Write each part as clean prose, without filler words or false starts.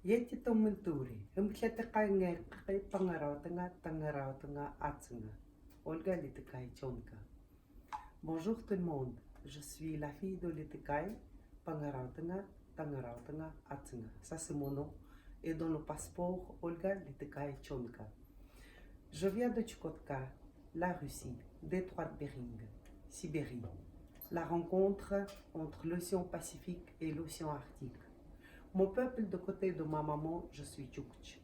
Yeti Tommenturi, Umkletekainge, Pangarautenga, Atzenga. Olga Litekai Chonka. Bonjour tout le monde, je suis la fille de Litekai, Pangarautenga, Atzenga. Ça c'est mon nom. Et dans le passeport, Olga Litekai Chonka. Je viens de Tchukotka, la Russie, détroit de Bering, Sibérie. La rencontre entre l'océan Pacifique et l'océan Arctique. Mon peuple, de côté de ma maman, je suis Tchouktch.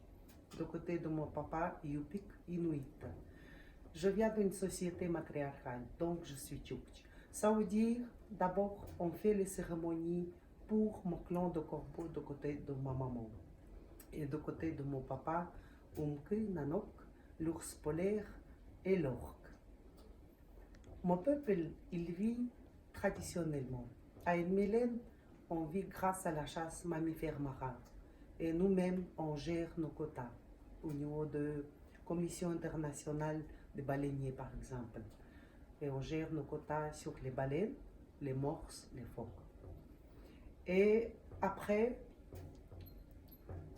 De côté de mon papa, Yupik, Inuit. Je viens d'une société matriarcale, donc je suis Tchouktch. Ça veut dire, d'abord, on fait les cérémonies pour mon clan de corbeaux de côté de ma maman. Et de côté de mon papa, Umki, Nanok, l'ours polaire et l'orque. Mon peuple, il vit traditionnellement. À Mylène, on vit grâce à la chasse mammifère marin. Et nous-mêmes, on gère nos quotas au niveau de Commission internationale des baleiniers, par exemple. Et on gère nos quotas sur les baleines, les morses, les phoques. Et après,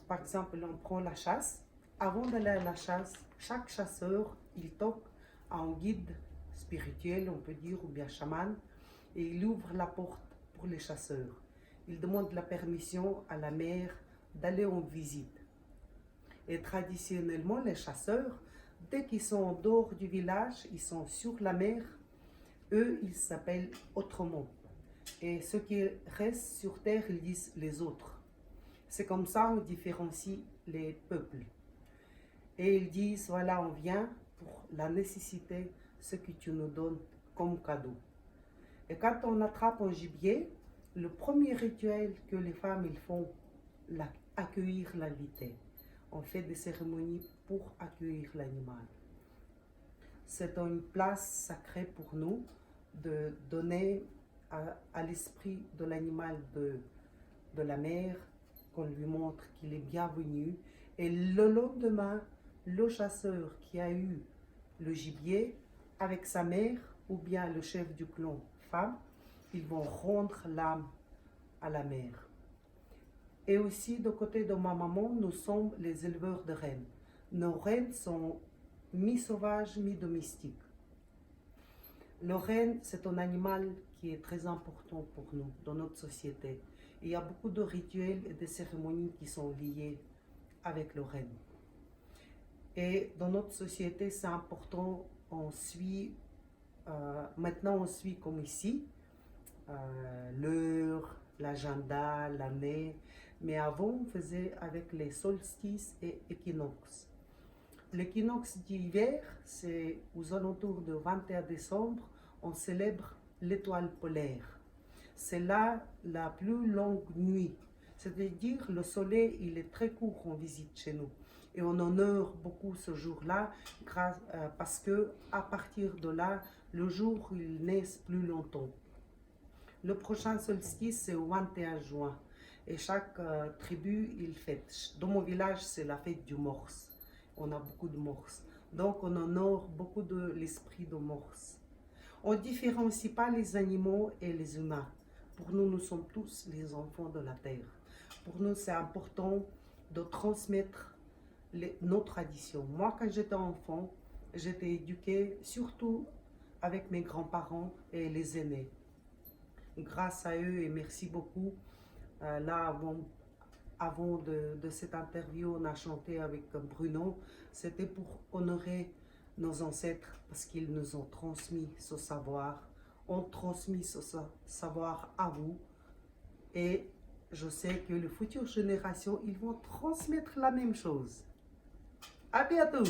par exemple, on prend la chasse. Avant d'aller à la chasse, chaque chasseur, il toque à un guide spirituel, on peut dire, ou bien chaman, et il ouvre la porte pour les chasseurs. Il demande la permission à la mère d'aller en visite. Et traditionnellement, les chasseurs, dès qu'ils sont en dehors du village, ils sont sur la mer, eux, ils s'appellent autrement. Et ceux qui restent sur terre, ils disent les autres. C'est comme ça qu'on différencie les peuples. Et ils disent, voilà, on vient pour la nécessité, ce que tu nous donnes comme cadeau. Et quand on attrape un gibier, le premier rituel que les femmes ils font, accueillir l'invité. On fait des cérémonies pour accueillir l'animal. C'est une place sacrée pour nous de donner à l'esprit de l'animal de la mer, qu'on lui montre qu'il est bienvenu. Et le lendemain, le chasseur qui a eu le gibier avec sa mère ou bien le chef du clan femme, ils vont rendre l'âme à la mer. Et aussi, de côté de ma maman, nous sommes les éleveurs de rennes. Nos rennes sont mi-sauvages, mi-domestiques. Le renne, c'est un animal qui est très important pour nous, dans notre société. Il y a beaucoup de rituels et de cérémonies qui sont liés avec le renne. Et dans notre société, c'est important, on suit, maintenant on suit comme ici, l'heure, l'agenda, l'année, mais avant on faisait avec les solstices et équinoxes. L'équinoxe d'hiver, c'est aux alentours du 21 décembre, on célèbre l'étoile polaire. C'est là la plus longue nuit, c'est-à-dire le soleil il est très court en visite chez nous. Et on honore beaucoup ce jour-là parce que à partir de là, le jour il naît plus longtemps. Le prochain solstice, c'est au 21 juin. Et chaque tribu, il fête. Dans mon village, c'est la fête du morse. On a beaucoup de morse. Donc, on honore beaucoup de l'esprit de morse. On ne différencie pas les animaux et les humains. Pour nous, nous sommes tous les enfants de la terre. Pour nous, c'est important de transmettre nos traditions. Moi, quand j'étais enfant, j'étais éduquée surtout avec mes grands-parents et les aînés. Grâce à eux et merci beaucoup. Là, avant de cette interview, on a chanté avec Bruno. C'était pour honorer nos ancêtres parce qu'ils nous ont transmis ce savoir. On transmis ce savoir à vous. Et je sais que les futures générations, ils vont transmettre la même chose. À bientôt.